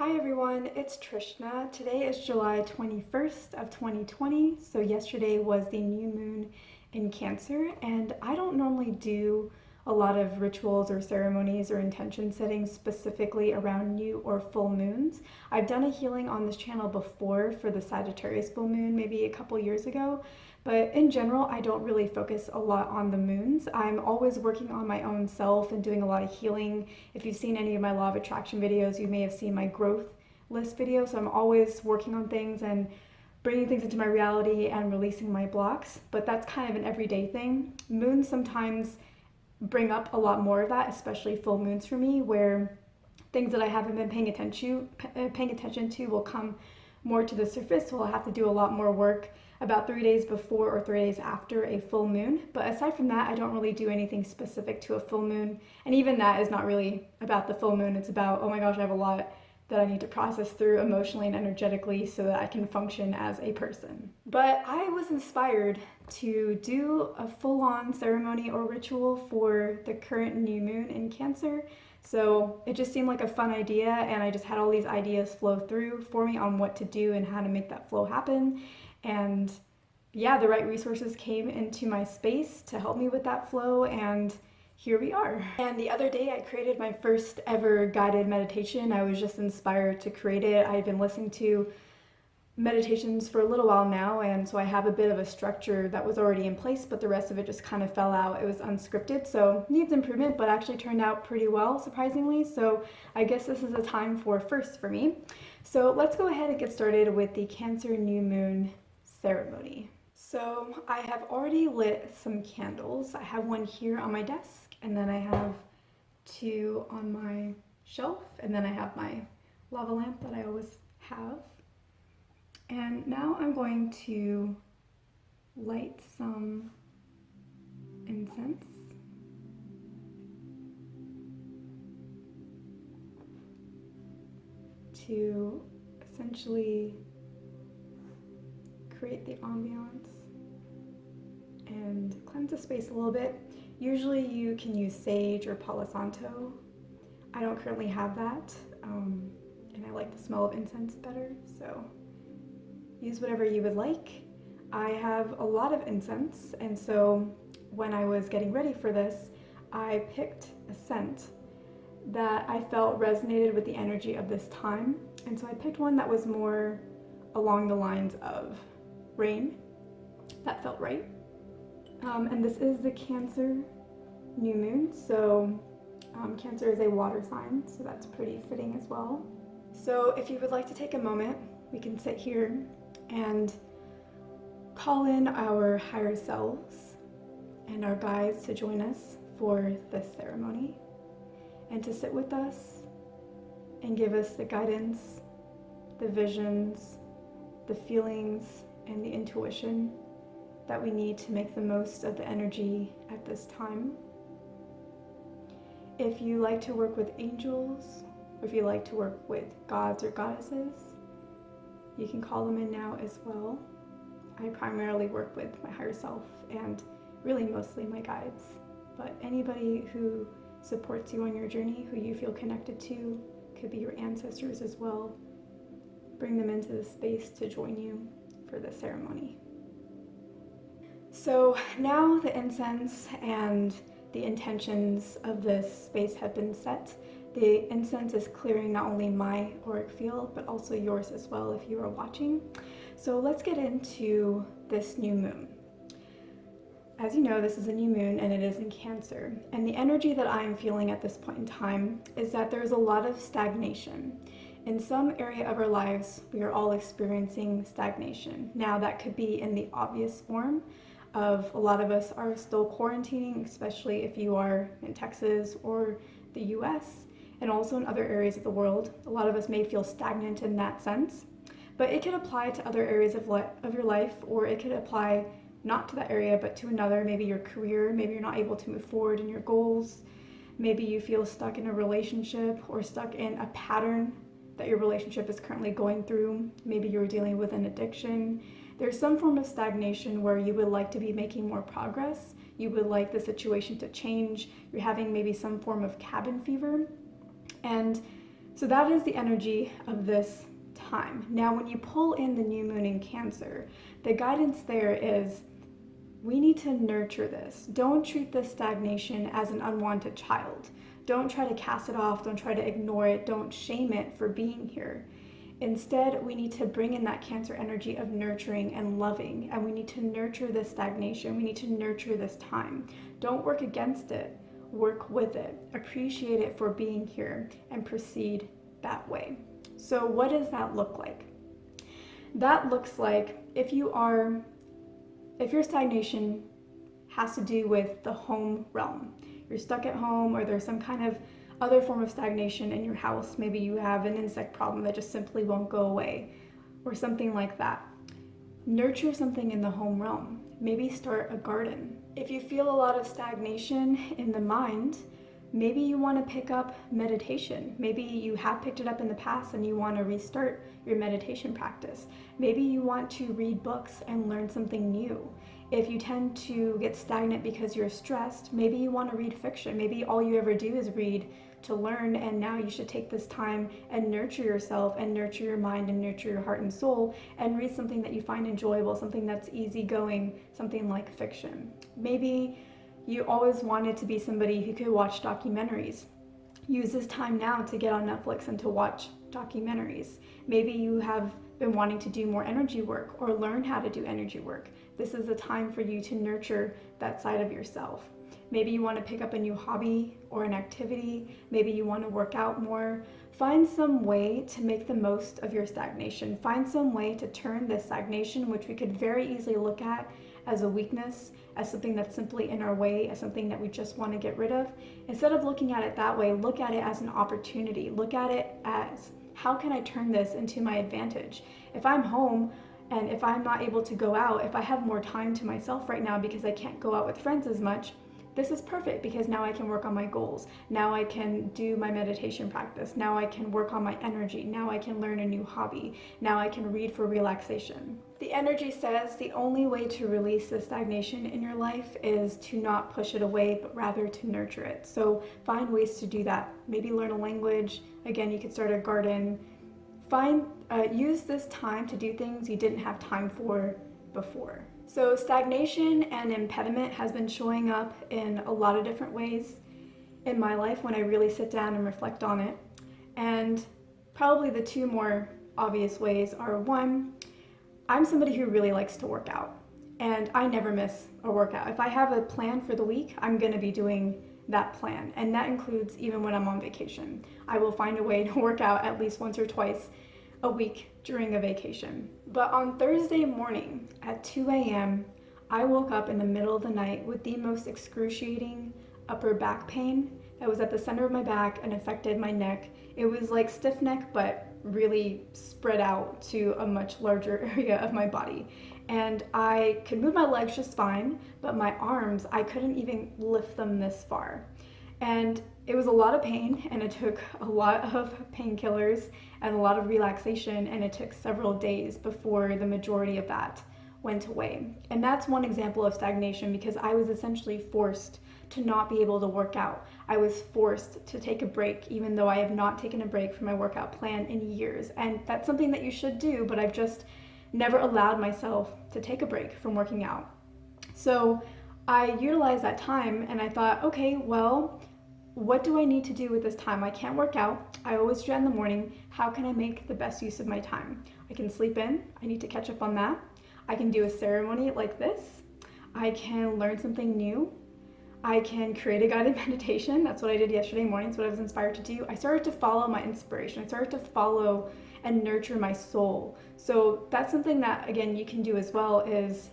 Hi everyone, it's Trishna. Today is July 21st of 2020. So yesterday was the new moon in Cancer, and I don't normally do a lot of rituals or ceremonies or intention setting specifically around new or full moons. I've done a healing on this channel before for the Sagittarius full moon maybe a couple years ago, but in general, I don't really focus a lot on the moons. I'm always working on my own self and doing a lot of healing. If you've seen any of my law of attraction videos, you may have seen my growth list video. So I'm always working on things and bringing things into my reality and releasing my blocks. But that's kind of an everyday thing. Moons sometimes bring up a lot more of that, especially full moons for me, where things that I haven't been paying attention to will come more to the surface. So I'll have to do a lot more work about 3 days before or 3 days after a full moon. But aside from that, I don't really do anything specific to a full moon. And even that is not really about the full moon. It's about, oh my gosh, I have a lot that I need to process through emotionally and energetically so that I can function as a person. But I was inspired to do a full-on ceremony or ritual for the current new moon in Cancer. So it just seemed like a fun idea, and I just had all these ideas flow through for me on what to do and how to make that flow happen. And yeah, the right resources came into my space to help me with that flow, and here we are. And the other day I created my first ever guided meditation. I was just inspired to create it. I had been listening to meditations for a little while now, and so I have a bit of a structure that was already in place, but the rest of it just kind of fell out. It was unscripted, so needs improvement, but actually turned out pretty well, surprisingly. So I guess this is a time for firsts for me. So let's go ahead and get started with the Cancer new moon ceremony. So I have already lit some candles. I have one here on my desk, and then I have two on my shelf, and then I have my lava lamp that I always have. And now I'm going to light some incense. To essentially create the ambiance and cleanse the space a little bit. Usually you can use sage or Palo Santo. I don't currently have that, and I like the smell of incense better, so use whatever you would like. I have a lot of incense, and so when I was getting ready for this, I picked a scent that I felt resonated with the energy of this time. And so I picked one that was more along the lines of rain. That felt right. And this is the Cancer new moon. So Cancer is a water sign, so that's pretty fitting as well. So if you would like to take a moment, we can sit here and call in our higher selves and our guides to join us for this ceremony and to sit with us and give us the guidance, the visions, the feelings, and the intuition that we need to make the most of the energy at this time. If you like to work with angels, or if you like to work with gods or goddesses, you can call them in now as well. I primarily work with my higher self and really mostly my guides, but anybody who supports you on your journey, who you feel connected to, could be your ancestors as well. Bring them into the space to join you for the ceremony. So now the incense and the intentions of this space have been set. The incense is clearing not only my auric field, but also yours as well if you are watching. So let's get into this new moon. As you know, this is a new moon and it is in Cancer. And the energy that I'm feeling at this point in time is that there's a lot of stagnation. In some area of our lives, we are all experiencing stagnation. Now that could be in the obvious form of a lot of us are still quarantining, especially if you are in Texas or the US, and also in other areas of the world. A lot of us may feel stagnant in that sense, but it could apply to other areas of your life, or it could apply not to that area, but to another, maybe your career. Maybe you're not able to move forward in your goals. Maybe you feel stuck in a relationship or stuck in a pattern that your relationship is currently going through. Maybe you're dealing with an addiction. There's some form of stagnation where you would like to be making more progress. You would like the situation to change. You're having maybe some form of cabin fever. And So that is the energy of this time. Now, when you pull in the new moon in Cancer, the guidance there is we need to nurture this. Don't treat this stagnation as an unwanted child. Don't try to cast it off. Don't try to ignore it. Don't shame it for being here. Instead, we need to bring in that Cancer energy of nurturing and loving, and we need to nurture this stagnation. We need to nurture this time. Don't work against it. Work with it. Appreciate it for being here and proceed that way. So what does that look like? That looks like if your stagnation has to do with the home realm, you're stuck at home or there's some kind of other form of stagnation in your house, maybe you have an insect problem that just simply won't go away or something like that. Nurture something in the home realm. Maybe start a garden. If you feel a lot of stagnation in the mind, maybe you want to pick up meditation. Maybe you have picked it up in the past and you want to restart your meditation practice. Maybe you want to read books and learn something new. If you tend to get stagnant because you're stressed, maybe you want to read fiction. Maybe all you ever do is read to learn, and now you should take this time and nurture yourself and nurture your mind and nurture your heart and soul and read something that you find enjoyable, something that's easygoing, something like fiction. Maybe you always wanted to be somebody who could watch documentaries. Use this time now to get on Netflix and to watch documentaries. Maybe you have been wanting to do more energy work or learn how to do energy work. This is a time for you to nurture that side of yourself. Maybe you want to pick up a new hobby or an activity. Maybe you want to work out more. Find some way to make the most of your stagnation. Find some way to turn this stagnation, which we could very easily look at as a weakness, as something that's simply in our way, as something that we just want to get rid of. Instead of looking at it that way, look at it as an opportunity. Look at it as, how can I turn this into my advantage? If I'm home and if I'm not able to go out, if I have more time to myself right now because I can't go out with friends as much, this is perfect because now I can work on my goals. Now I can do my meditation practice. Now I can work on my energy. Now I can learn a new hobby. Now I can read for relaxation. The energy says the only way to release the stagnation in your life is to not push it away, but rather to nurture it. So find ways to do that. Maybe learn a language. Again, you could start a garden. Use this time to do things you didn't have time for before. So stagnation and impediment has been showing up in a lot of different ways in my life when I really sit down and reflect on it. And probably the two more obvious ways are, one, I'm somebody who really likes to work out, and I never miss a workout. If I have a plan for the week, I'm going to be doing that plan, and that includes even when I'm on vacation. I will find a way to work out at least once or twice a week during a vacation. But on Thursday morning at 2 a.m., I woke up in the middle of the night with the most excruciating upper back pain that was at the center of my back and affected my neck. It was like stiff neck, but really spread out to a much larger area of my body. And I could move my legs just fine, but my arms, I couldn't even lift them this far. And it was a lot of pain, and it took a lot of painkillers and a lot of relaxation, and it took several days before the majority of that went away. And that's one example of stagnation, because I was essentially forced to not be able to work out. I was forced to take a break, even though I have not taken a break from my workout plan in years. And that's something that you should do, but I've just never allowed myself to take a break from working out. So I utilized that time, and I thought, okay, well, what do I need to do with this time? I can't work out. I always do it in the morning. How can I make the best use of my time? I can sleep in. I need to catch up on that. I can do a ceremony like this. I can learn something new. I can create a guided meditation. That's what I did yesterday morning. That's what I was inspired to do. I started to follow my inspiration. I started to follow and nurture my soul. So that's something that, again, you can do as well, is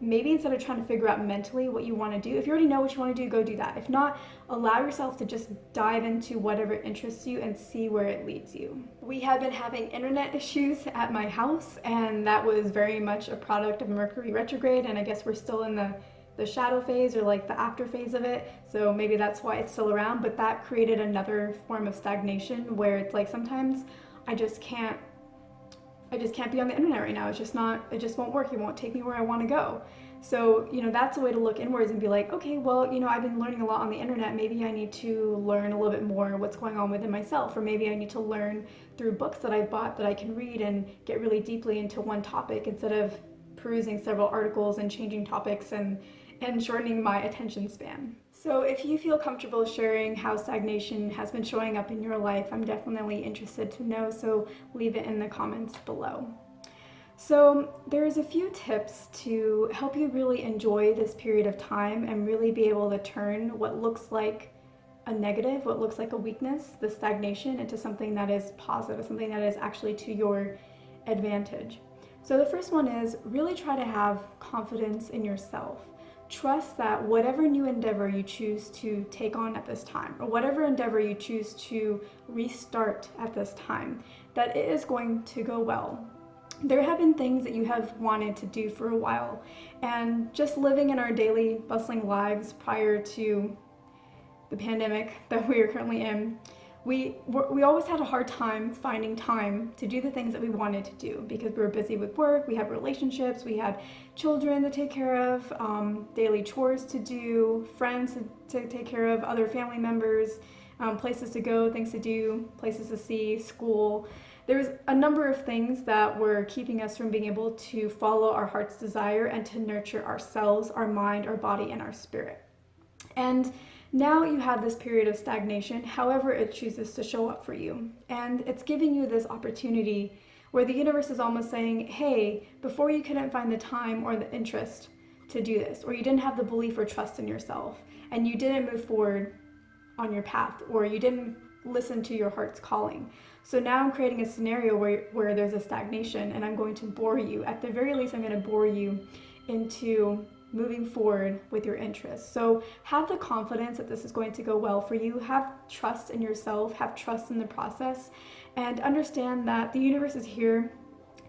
maybe instead of trying to figure out mentally what you want to do, if you already know what you want to do, go do that. If not, allow yourself to just dive into whatever interests you and see where it leads you. We have been having internet issues at my house, and that was very much a product of Mercury retrograde, and I guess we're still in the shadow phase, or like the after phase of it, so maybe that's why it's still around. But that created another form of stagnation where it's like sometimes I just can't be on the internet right now. It just won't work. It won't take me where I want to go. So, that's a way to look inwards and be like, okay, well, I've been learning a lot on the internet. Maybe I need to learn a little bit more what's going on within myself, or maybe I need to learn through books that I've bought that I can read and get really deeply into one topic instead of perusing several articles and changing topics and shortening my attention span. So if you feel comfortable sharing how stagnation has been showing up in your life, I'm definitely interested to know, so leave it in the comments below. So there's a few tips to help you really enjoy this period of time and really be able to turn what looks like a negative, what looks like a weakness, the stagnation, into something that is positive, something that is actually to your advantage. So the first one is really try to have confidence in yourself. Trust that whatever new endeavor you choose to take on at this time, or whatever endeavor you choose to restart at this time, that it is going to go well. There have been things that you have wanted to do for a while, and just living in our daily bustling lives prior to the pandemic that we are currently in, we always had a hard time finding time to do the things that we wanted to do because we were busy with work, we had relationships, we had children to take care of, daily chores to do, friends to take care of, other family members, places to go, things to do, places to see, school. There's a number of things that were keeping us from being able to follow our heart's desire and to nurture ourselves, our mind, our body, and our spirit. And now you have this period of stagnation, however it chooses to show up for you. And it's giving you this opportunity where the universe is almost saying, hey, before you couldn't find the time or the interest to do this, or you didn't have the belief or trust in yourself, and you didn't move forward on your path, or you didn't listen to your heart's calling. So now I'm creating a scenario where there's a stagnation, and I'm going to bore you. At the very least, I'm going to bore you into moving forward with your interests. So have the confidence that this is going to go well for you. Have trust in yourself, have trust in the process, and understand that the universe is here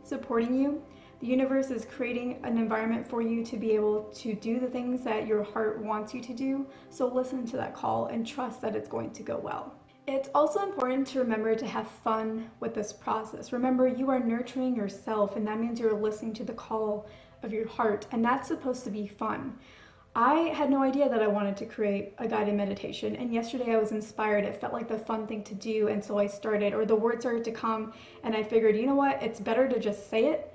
supporting you. The universe is creating an environment for you to be able to do the things that your heart wants you to do. So listen to that call and trust that it's going to go well. It's also important to remember to have fun with this process. Remember, you are nurturing yourself, and that means you're listening to the call of your heart, and that's supposed to be fun. I had no idea that I wanted to create a guided meditation, and yesterday I was inspired. It felt like the fun thing to do, and so I started, or the words started to come, and I figured, you know what, it's better to just say it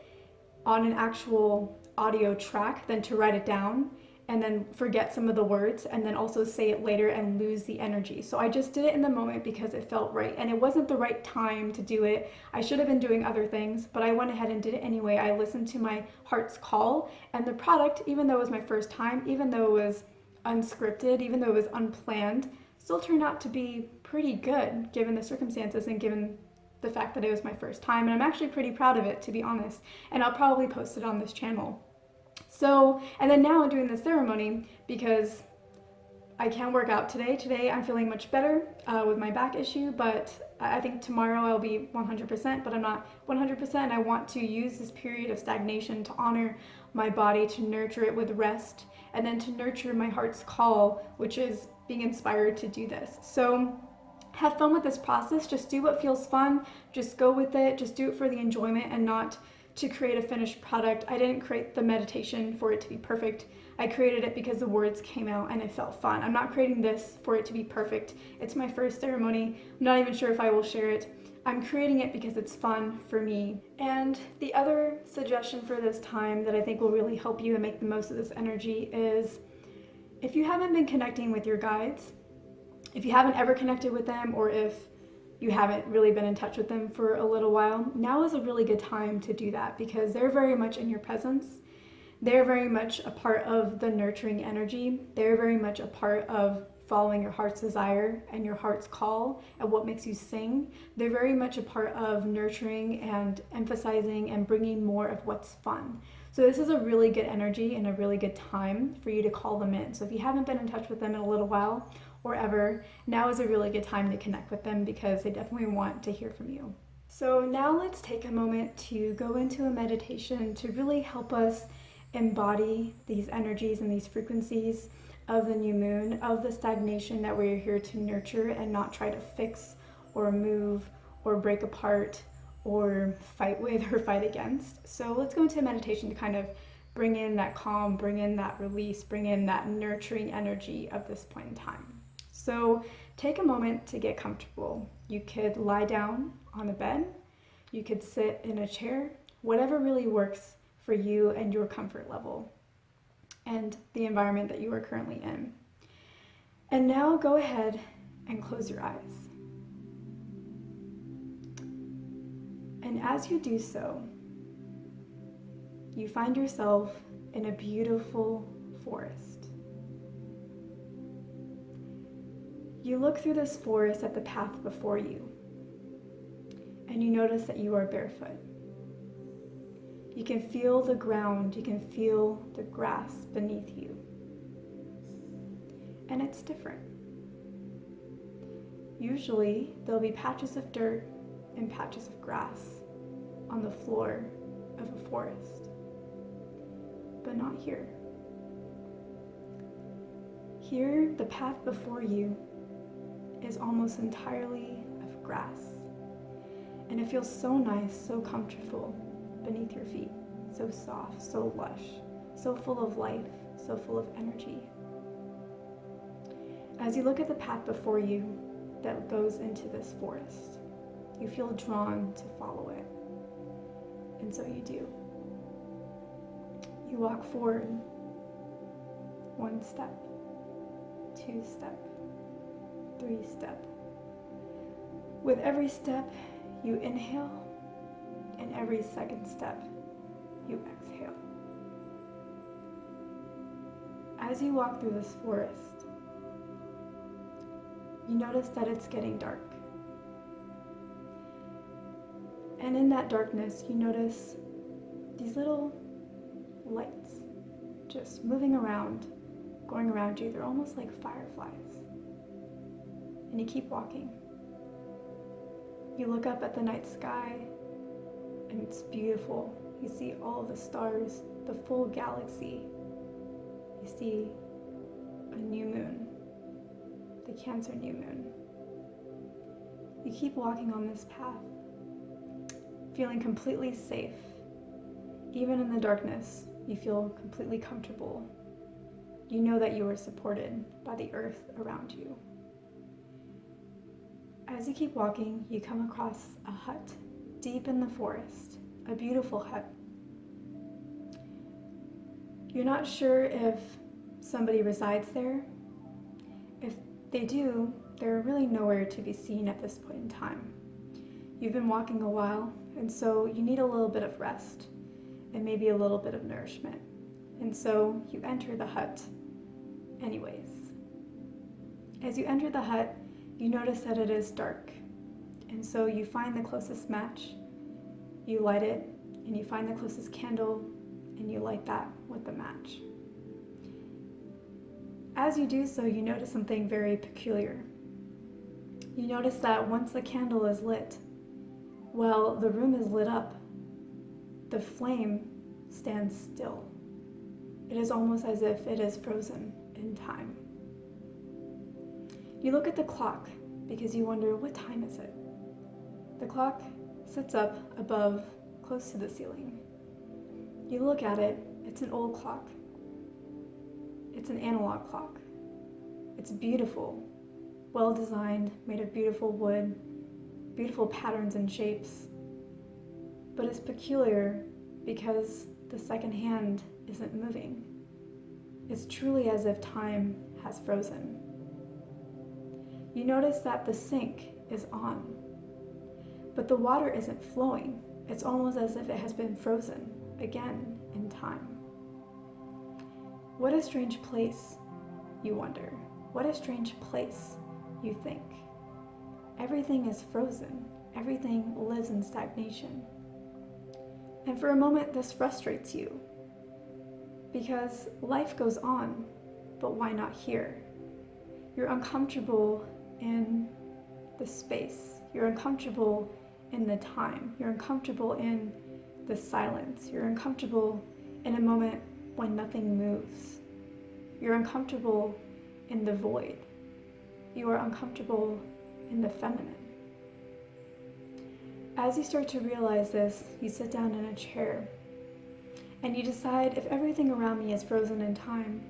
on an actual audio track than to write it down and then forget some of the words and then also say it later and lose the energy. So I just did it in the moment because it felt right, and it wasn't the right time to do it. I should have been doing other things, but I went ahead and did it anyway. I listened to my heart's call, and the product, even though it was my first time, even though it was unscripted, even though it was unplanned, still turned out to be pretty good given the circumstances and given the fact that it was my first time. And I'm actually pretty proud of it, to be honest, and I'll probably post it on this channel. So, and then now I'm doing the ceremony because I can't work out today. Today I'm feeling much better with my back issue, but I think tomorrow I'll be 100%, but I'm not 100%. I want to use this period of stagnation to honor my body, to nurture it with rest, and then to nurture my heart's call, which is being inspired to do this. So have fun with this process. Just do what feels fun. Just go with it. Just do it for the enjoyment and not to create a finished product. I didn't create the meditation for it to be perfect. I created it because the words came out and it felt fun. I'm not creating this for it to be perfect. It's my first ceremony. I'm not even sure if I will share it. I'm creating it because it's fun for me. And the other suggestion for this time that I think will really help you and make the most of this energy is if you haven't been connecting with your guides, if you haven't ever connected with them, or if you haven't really been in touch with them for a little while, now is a really good time to do that because they're very much in your presence. They're very much a part of the nurturing energy. They're very much a part of following your heart's desire and your heart's call and what makes you sing. They're very much a part of nurturing and emphasizing and bringing more of what's fun. So this is a really good energy and a really good time for you to call them in. So if you haven't been in touch with them in a little while or ever, now is a really good time to connect with them because they definitely want to hear from you. So now let's take a moment to go into a meditation to really help us embody these energies and these frequencies of the new moon, of the stagnation that we're here to nurture and not try to fix or move or break apart or fight with or fight against. So let's go into a meditation to kind of bring in that calm, bring in that release, bring in that nurturing energy of this point in time. So take a moment to get comfortable. You could lie down on a bed, you could sit in a chair, whatever really works for you and your comfort level and the environment that you are currently in. And now go ahead and close your eyes. And as you do so, you find yourself in a beautiful forest. You look through this forest at the path before you, and you notice that you are barefoot. You can feel the ground, you can feel the grass beneath you. And it's different. Usually, there'll be patches of dirt and patches of grass on the floor of a forest, but not here. Here, the path before you is almost entirely of grass, and it feels so nice, so comfortable beneath your feet, so soft, so lush, so full of life, so full of energy. As you look at the path before you that goes into this forest, you feel drawn to follow it, and so you do. You walk forward 1 step, 2 step, 3 step. With every step, you inhale, and every second step, you exhale. As you walk through this forest, you notice that it's getting dark. And in that darkness, you notice these little lights just moving around, going around you. They're almost like fireflies. And you keep walking. You look up at the night sky, and it's beautiful. You see all of the stars, the full galaxy. You see a new moon, the Cancer new moon. You keep walking on this path, feeling completely safe. Even in the darkness, you feel completely comfortable. You know that you are supported by the earth around you. As you keep walking, you come across a hut deep in the forest, a beautiful hut. You're not sure if somebody resides there. If they do, they're really nowhere to be seen at this point in time. You've been walking a while, and so you need a little bit of rest and maybe a little bit of nourishment. And so you enter the hut anyways. As you enter the hut, you notice that it is dark. And so you find the closest match, you light it, and you find the closest candle, and you light that with the match. As you do so, you notice something very peculiar. You notice that once the candle is lit, while the room is lit up, the flame stands still. It is almost as if it is frozen in time. You look at the clock because you wonder, what time is it? The clock sits up above, close to the ceiling. You look at it, it's an old clock. It's an analog clock. It's beautiful, well designed, made of beautiful wood, beautiful patterns and shapes. But it's peculiar because the second hand isn't moving. It's truly as if time has frozen. You notice that the sink is on, but the water isn't flowing. It's almost as if it has been frozen again in time. What a strange place, you wonder. What a strange place, you think. Everything is frozen. Everything lives in stagnation. And for a moment, this frustrates you because life goes on, but why not here? You're uncomfortable in the space. You're uncomfortable in the time. You're uncomfortable in the silence. You're uncomfortable in a moment when nothing moves. You're uncomfortable in the void. You are uncomfortable in the feminine. As you start to realize this, you sit down in a chair And you decide, if everything around me is frozen in time,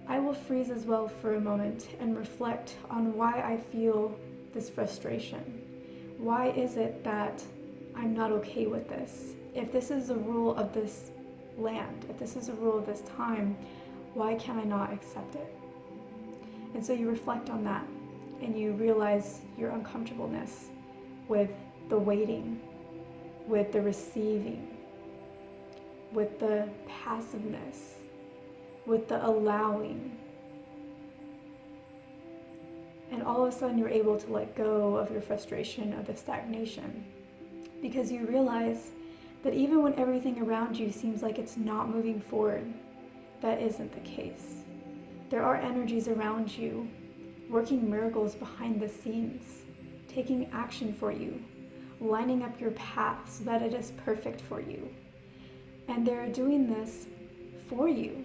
I will freeze as well for a moment and reflect on why I feel this frustration. Why is it that I'm not okay with this? If this is the rule of this land, if this is the rule of this time, why can I not accept it? And so you reflect on that and you realize your uncomfortableness with the waiting, with the receiving, with the passiveness, with the allowing. And all of a sudden you're able to let go of your frustration, of the stagnation, because you realize that even when everything around you seems like it's not moving forward, that isn't the case. There are energies around you working miracles behind the scenes, taking action for you, lining up your path so that it is perfect for you. And they're doing this for you.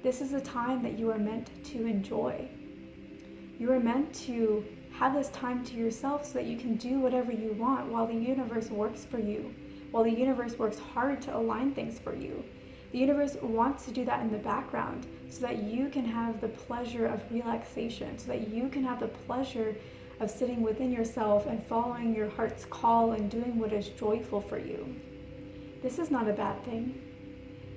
This is a time that you are meant to enjoy. You are meant to have this time to yourself so that you can do whatever you want while the universe works for you, while the universe works hard to align things for you. The universe wants to do that in the background so that you can have the pleasure of relaxation, so that you can have the pleasure of sitting within yourself and following your heart's call and doing what is joyful for you. This is not a bad thing.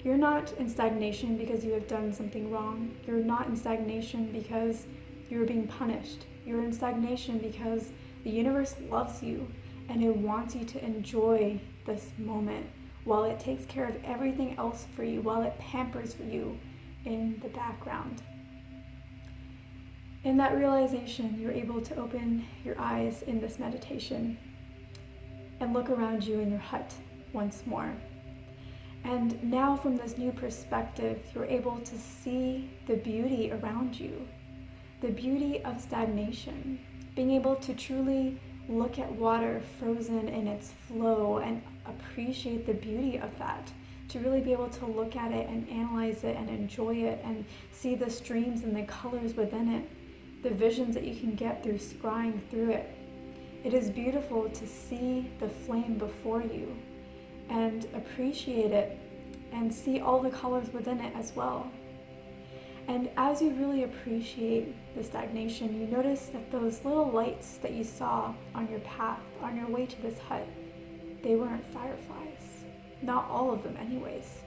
You're not in stagnation because you have done something wrong. You're not in stagnation because you're being punished. You're in stagnation because the universe loves you and it wants you to enjoy this moment while it takes care of everything else for you, while it pampers for you in the background. In that realization, you're able to open your eyes in this meditation and look around you in your hut once more. And now from this new perspective, you're able to see the beauty around you, the beauty of stagnation, being able to truly look at water frozen in its flow and appreciate the beauty of that, to really be able to look at it and analyze it and enjoy it and see the streams and the colors within it, the visions that you can get through scrying through it. It is beautiful to see the flame before you and appreciate it and see all the colors within it as well. And as you really appreciate the stagnation, you notice that those little lights that you saw on your path, on your way to this hut, they weren't fireflies. Not all of them anyways.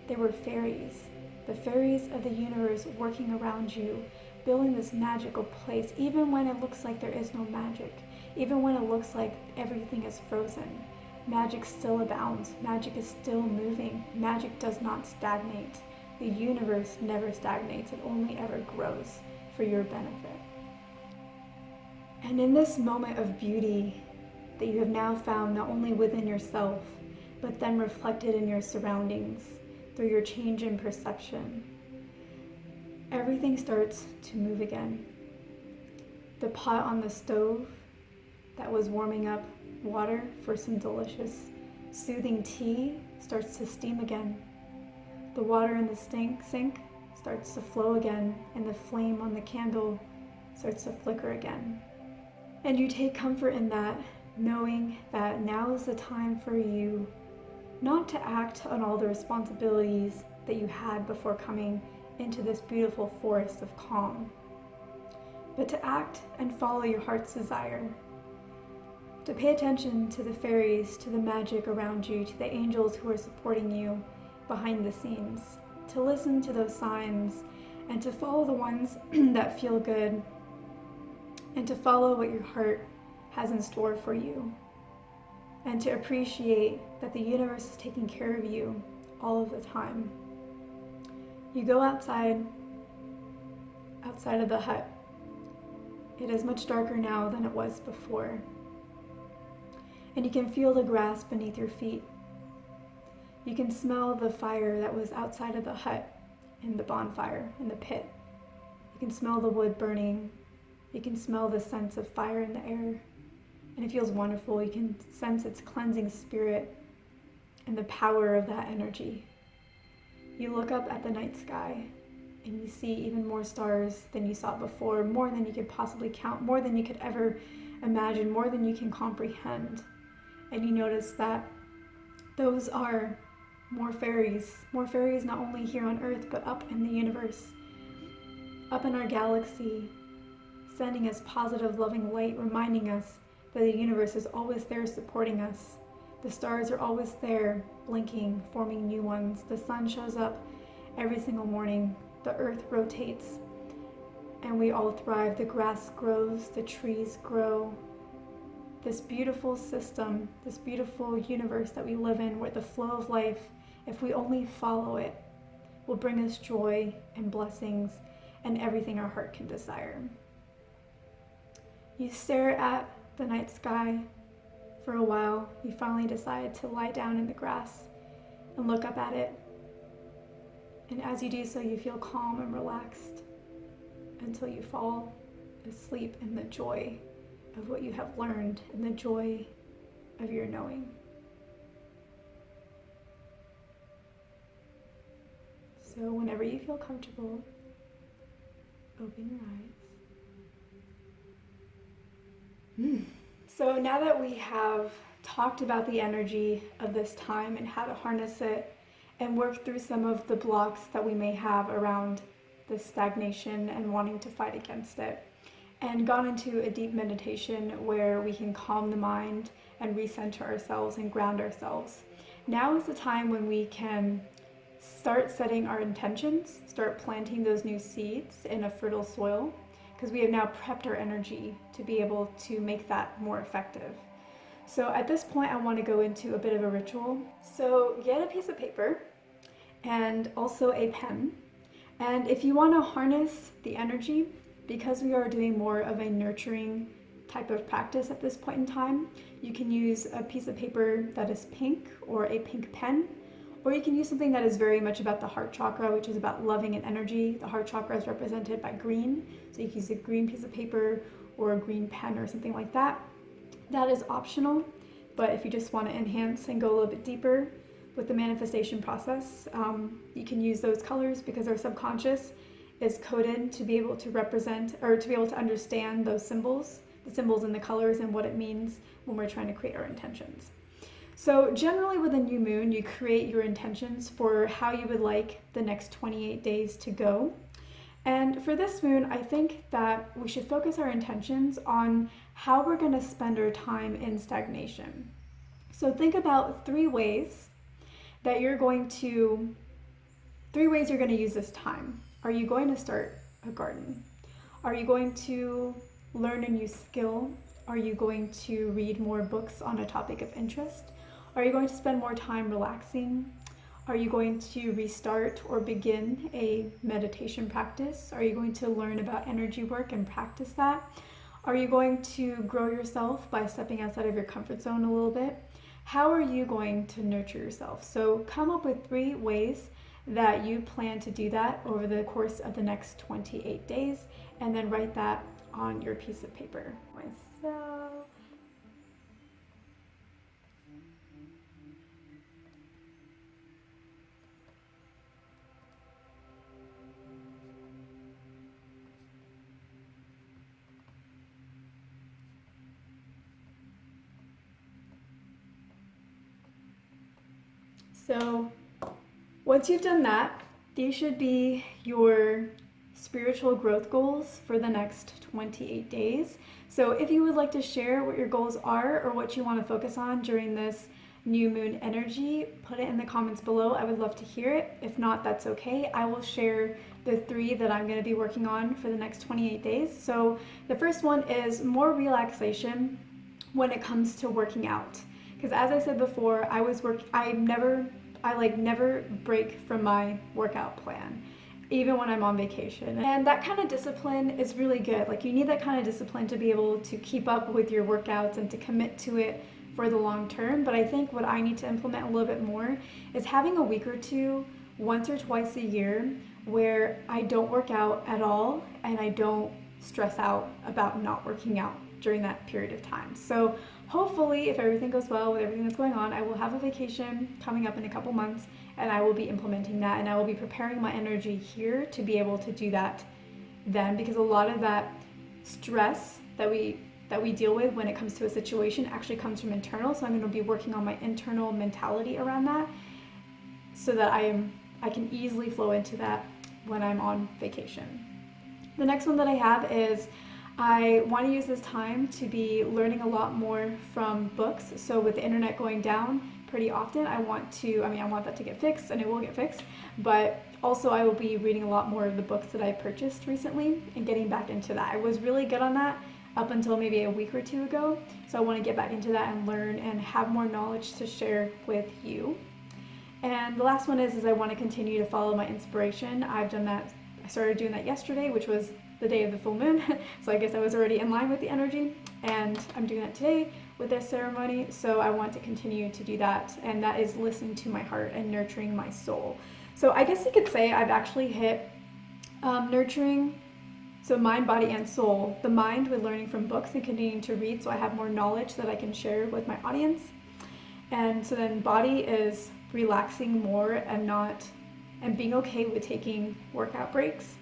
They were fairies, the fairies of the universe working around you, building this magical place, even when it looks like there is no magic, even when it looks like everything is frozen. Magic still abounds. Magic is still moving. Magic does not stagnate. The universe never stagnates. It only ever grows for your benefit. And in this moment of beauty that you have now found not only within yourself, but then reflected in your surroundings through your change in perception, everything starts to move again. The pot on the stove that was warming up water for some delicious, soothing tea starts to steam again. The water in the sink starts to flow again, and the flame on the candle starts to flicker again. And you take comfort in that, knowing that now is the time for you not to act on all the responsibilities that you had before coming into this beautiful forest of calm, but to act and follow your heart's desire, to pay attention to the fairies, to the magic around you, to the angels who are supporting you behind the scenes, to listen to those signs and to follow the ones that feel good, and to follow what your heart has in store for you, and to appreciate that the universe is taking care of you all of the time. You go outside of the hut. It is much darker now than it was before, and you can feel the grass beneath your feet. You can smell the fire that was outside of the hut, in the bonfire, in the pit. You can smell the wood burning. You can smell the sense of fire in the air, and it feels wonderful. You can sense its cleansing spirit and the power of that energy. You look up at the night sky, and you see even more stars than you saw before, more than you could possibly count, more than you could ever imagine, more than you can comprehend. And you notice that those are more fairies not only here on Earth, but up in the universe, up in our galaxy, sending us positive, loving light, reminding us that the universe is always there supporting us. The stars are always there, blinking, forming new ones. The sun shows up every single morning. The earth rotates, and we all thrive. The grass grows, the trees grow. This beautiful system, this beautiful universe that we live in, where the flow of life, if we only follow it, will bring us joy and blessings and everything our heart can desire. You stare at the night sky for a while. You finally decide to lie down in the grass and look up at it. And as you do so, you feel calm and relaxed until you fall asleep in the joy of what you have learned and the joy of your knowing. So whenever you feel comfortable, open your eyes. So now that we have talked about the energy of this time and how to harness it and work through some of the blocks that we may have around this stagnation and wanting to fight against it, and gone into a deep meditation where we can calm the mind and recenter ourselves and ground ourselves, now is the time when we can start setting our intentions, start planting those new seeds in a fertile soil, because we have now prepped our energy to be able to make that more effective. So at this point, I want to go into a bit of a ritual. So get a piece of paper and also a pen. And if you want to harness the energy, because we are doing more of a nurturing type of practice at this point in time, you can use a piece of paper that is pink or a pink pen, or you can use something that is very much about the heart chakra, which is about loving and energy. The heart chakra is represented by green, so you can use a green piece of paper or a green pen or something like that. That is optional, but if you just want to enhance and go a little bit deeper with the manifestation process, you can use those colors, because our subconscious is coded to be able to represent or to be able to understand those symbols, the symbols and the colors, and what it means when we're trying to create our intentions. So generally with a new moon, you create your intentions for how you would like the next 28 days to go. And for this moon, I think that we should focus our intentions on how we're going to spend our time in stagnation. So think about three ways you're going to use this time. Are you going to start a garden? Are you going to learn a new skill? Are you going to read more books on a topic of interest? Are you going to spend more time relaxing? Are you going to restart or begin a meditation practice? Are you going to learn about energy work and practice that? Are you going to grow yourself by stepping outside of your comfort zone a little bit? How are you going to nurture yourself? So come up with 3 ways that you plan to do that over the course of the next 28 days, and then write that on your piece of paper. Myself. So once you've done that, these should be your spiritual growth goals for the next 28 days. So if you would like to share what your goals are or what you want to focus on during this new moon energy, put it in the comments below. I would love to hear it. If not, that's okay. I will share the 3 that I'm going to be working on for the next 28 days. So the first one is more relaxation when it comes to working out. Because as I said before, I never break from my workout plan, even when I'm on vacation. And that kind of discipline is really good. Like, you need that kind of discipline to be able to keep up with your workouts and to commit to it for the long term. But I think what I need to implement a little bit more is having a week or two, once or twice a year, where I don't work out at all and I don't stress out about not working out during that period of time. So hopefully, if everything goes well with everything that's going on, I will have a vacation coming up in a couple months, and I will be implementing that, and I will be preparing my energy here to be able to do that then, because a lot of that stress that we deal with when it comes to a situation actually comes from internal. So I'm going to be working on my internal mentality around that so that I can easily flow into that when I'm on vacation. The next one that I have is I want to use this time to be learning a lot more from books. So with the internet going down pretty often, I want that to get fixed, and it will get fixed, but also I will be reading a lot more of the books that I purchased recently and getting back into that. I was really good on that up until maybe a week or two ago, so I want to get back into that and learn and have more knowledge to share with you. And the last one is I want to continue to follow my inspiration. I've done that. I started doing that yesterday, which was the day of the full moon, so I guess I was already in line with the energy, and I'm doing that today with this ceremony, so I want to continue to do that, and that is listening to my heart and nurturing my soul. So I guess you could say I've actually hit nurturing, so mind, body, and soul. The mind with learning from books and continuing to read, so I have more knowledge that I can share with my audience. And so then body is relaxing more and being okay with taking workout breaks.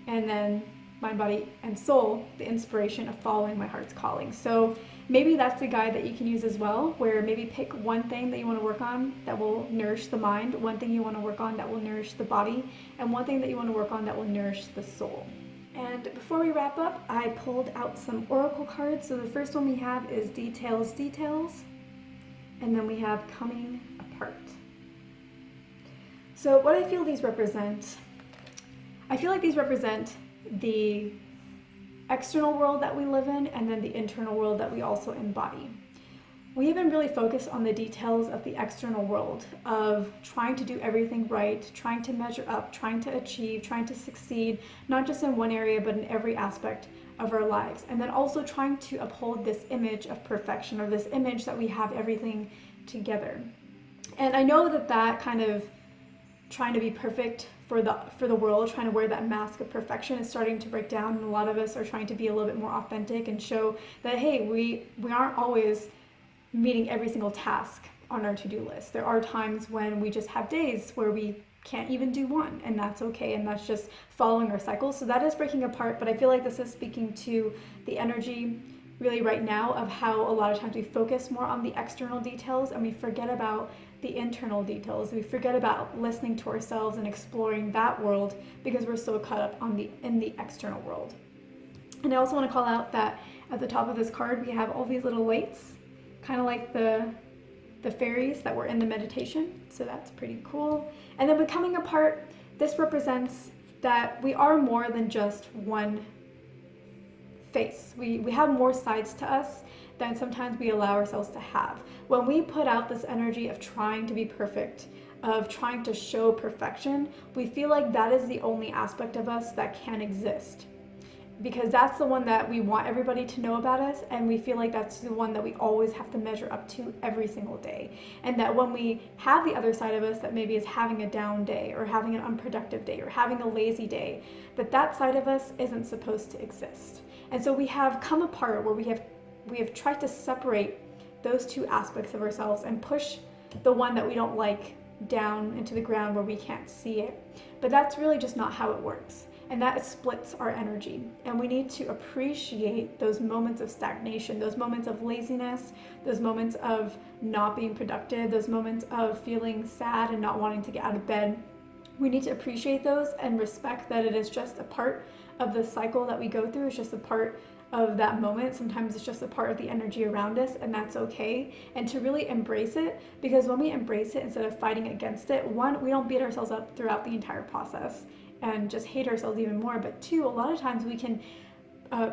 And then mind, body, and soul, the inspiration of following my heart's calling. So maybe that's a guide that you can use as well, where maybe pick one thing that you want to work on that will nourish the mind, one thing you want to work on that will nourish the body, and one thing that you want to work on that will nourish the soul. And before we wrap up, I pulled out some oracle cards. So the first one we have is Details, Details, and then we have Coming Apart. So what I feel these represent, I feel like these represent the external world that we live in, and then the internal world that we also embody. We have been really focused on the details of the external world, of trying to do everything right, trying to measure up, trying to achieve, trying to succeed, not just in one area, but in every aspect of our lives. And then also trying to uphold this image of perfection, or this image that we have everything together. And I know that kind of trying to be perfect for the world, trying to wear that mask of perfection is starting to break down, and a lot of us are trying to be a little bit more authentic and show that, hey, we aren't always meeting every single task on our to-do list. There are times when we just have days where we can't even do one, and that's okay, and that's just following our cycle. So that is breaking apart, but I feel like this is speaking to the energy really right now of how a lot of times we focus more on the external details and we forget about the internal details. We forget about listening to ourselves and exploring that world because we're so caught up in the external world. And I also want to call out that at the top of this card we have all these little lights, kind of like the fairies that were in the meditation. So that's pretty cool. And then with Coming Apart, this represents that we are more than just one face. We have more sides to us than sometimes we allow ourselves to have. When we put out this energy of trying to be perfect, of trying to show perfection, we feel like that is the only aspect of us that can exist. Because that's the one that we want everybody to know about us, and we feel like that's the one that we always have to measure up to every single day. And that when we have the other side of us that maybe is having a down day, or having an unproductive day, or having a lazy day, that side of us isn't supposed to exist. And so we have come apart, where we have tried to separate those two aspects of ourselves and push the one that we don't like down into the ground where we can't see it. But that's really just not how it works. And that splits our energy. And we need to appreciate those moments of stagnation, those moments of laziness, those moments of not being productive, those moments of feeling sad and not wanting to get out of bed. We need to appreciate those and respect that it is just a part of the cycle that we go through. It's just a part of that moment. Sometimes it's just a part of the energy around us, and that's okay. And to really embrace it, because when we embrace it instead of fighting against it, one, we don't beat ourselves up throughout the entire process and just hate ourselves even more. But two, a lot of times we can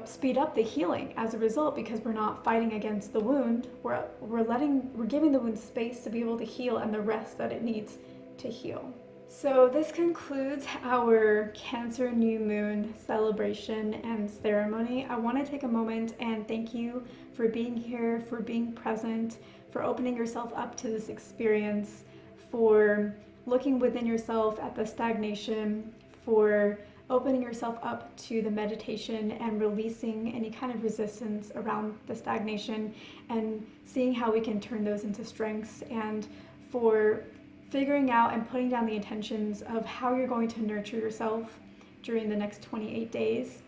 speed up the healing as a result, because we're not fighting against the wound. We're giving the wound space to be able to heal and the rest that it needs to heal. So this concludes our Cancer New Moon celebration and ceremony. I want to take a moment and thank you for being here, for being present, for opening yourself up to this experience, for looking within yourself at the stagnation, for opening yourself up to the meditation and releasing any kind of resistance around the stagnation and seeing how we can turn those into strengths, and for figuring out and putting down the intentions of how you're going to nurture yourself during the next 28 days,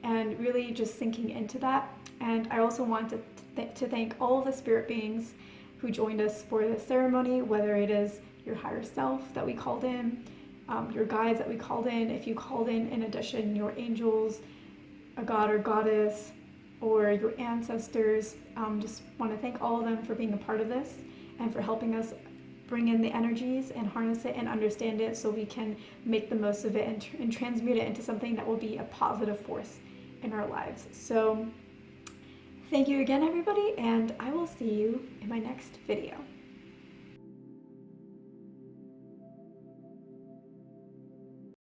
and really just sinking into that. And I also want to thank all of the spirit beings who joined us for the ceremony, whether it is your higher self that we called in, your guides that we called in. If you called in addition, your angels, a god or goddess, or your ancestors, just want to thank all of them for being a part of this and for helping us bring in the energies and harness it and understand it so we can make the most of it and transmute it into something that will be a positive force in our lives. So thank you again, everybody, and I will see you in my next video.